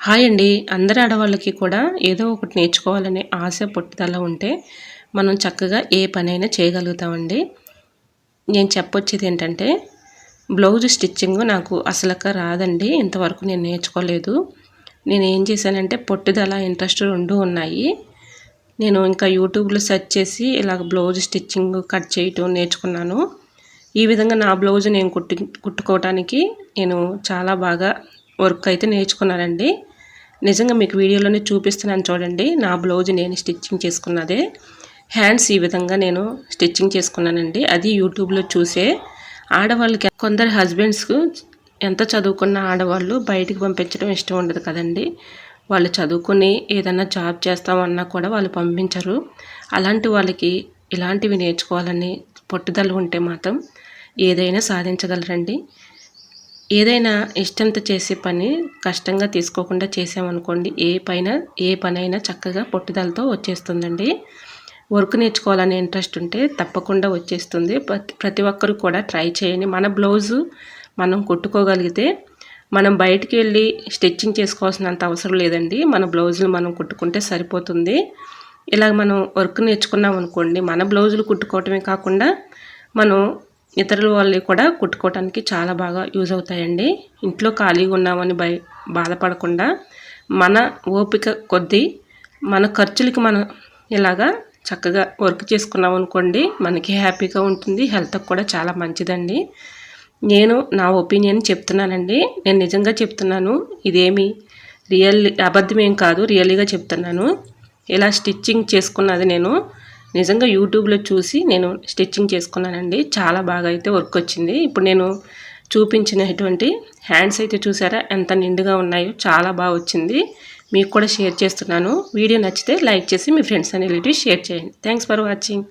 Hi అండి. అందరి ఆడవాళ్ళకి కూడా ఏదో ఒకటి నేర్చుకోవాలనే ఆశ, పట్టుదల ఉంటే మనం చక్కగా ఏ పనైనా చేయగలుగుతామండి. నేను చెప్పొచ్చేది ఏంటంటే బ్లౌజ్ స్టిచ్చింగ్ నాకు అసలక రాదండి. ఇంతవరకు నేను నేర్చుకోలేదు. నేను ఏం చేశానంటే పట్టుదల, ఇంట్రెస్ట్ 2 ఉన్నాయి. నేను ఇంకా యూట్యూబ్‌లో సెర్చ్ చేసి ఇలాగ బ్లౌజ్ స్టిచ్చింగ్, కట్ చేయటం నేర్చుకున్నాను. ఈ విధంగా నా బ్లౌజ్ నేను కుట్టుకోవటానికి నేను చాలా బాగా వర్క్ అయితే నేర్చుకున్నానండి. నిజంగా మీకు వీడియోలోనే చూపిస్తున్నాను చూడండి. నా బ్లౌజ్ నేను స్టిచ్చింగ్ చేసుకున్నదే. హ్యాండ్స్ ఈ విధంగా నేను స్టిచ్చింగ్ చేసుకున్నానండి. అది యూట్యూబ్‌లో చూసే. ఆడవాళ్ళకి కొందరు హస్బెండ్స్‌కు ఎంత చదువుకున్న ఆడవాళ్ళు బయటికి పంపించడం ఇష్టం ఉండదు కదండీ. వాళ్ళు చదువుకొని ఏదన్నా జాబ్ చేస్తామన్నా కూడా వాళ్ళు పంపించరు. అలాంటి వాళ్ళకి ఇలాంటివి నేర్చుకోవాలని పట్టుదల ఉంటే మాత్రం ఏదైనా సాధించగలరండి. ఏదైనా ఇష్టంతో చేసే పని కష్టంగా తీసుకోకుండా చేసామనుకోండి ఏ పనైనా చక్కగా పట్టుదలతో వచ్చేస్తుందండి. వర్క్ నేర్చుకోవాలనే ఇంట్రెస్ట్ ఉంటే తప్పకుండా వచ్చేస్తుంది. ప్రతి ఒక్కరు కూడా ట్రై చేయండి. మన బ్లౌజు మనం కుట్టుకోగలిగితే మనం బయటికి వెళ్ళి స్టిచ్చింగ్ చేసుకోవాల్సినంత అవసరం లేదండి. మన బ్లౌజులు మనం కుట్టుకుంటే సరిపోతుంది. ఇలాగ మనం వర్క్ నేర్చుకున్నాం అనుకోండి, మన బ్లౌజులు కుట్టుకోవటమే కాకుండా మనం ఇతరుల వాళ్ళవి కూడా కుట్టుకోవటానికి చాలా బాగా యూజ్ అవుతాయండి. ఇంట్లో ఖాళీగా ఉన్నామని బాధపడకుండా మన ఓపిక కొద్దీ మన ఖర్చులకి మనం ఇలాగా చక్కగా వర్క్ చేసుకున్నాం అనుకోండి, మనకి హ్యాపీగా ఉంటుంది. హెల్త్కి కూడా చాలా మంచిదండి. నేను నా ఒపీనియన్ చెప్తున్నానండి. నేను నిజంగా చెప్తున్నాను. ఇదేమి అబద్ధమేం కాదు, రియల్గా చెప్తున్నాను. ఇలా స్టిచ్చింగ్ చేసుకున్నది నేను నిజంగా యూట్యూబ్‌లో చూసి నేను స్టిచ్చింగ్ చేసుకున్నానండి. చాలా బాగా అయితే వర్క్ వచ్చింది. ఇప్పుడు నేను చూపించినటువంటి హ్యాండ్స్ అయితే చూసారా ఎంత నిండుగా ఉన్నాయో, చాలా బాగా వచ్చింది. మీకు కూడా షేర్ చేస్తున్నాను. వీడియో నచ్చితే లైక్ చేసి మీ ఫ్రెండ్స్ అండ్ రిలేటివ్స్ షేర్ చేయండి. Thanks for watching.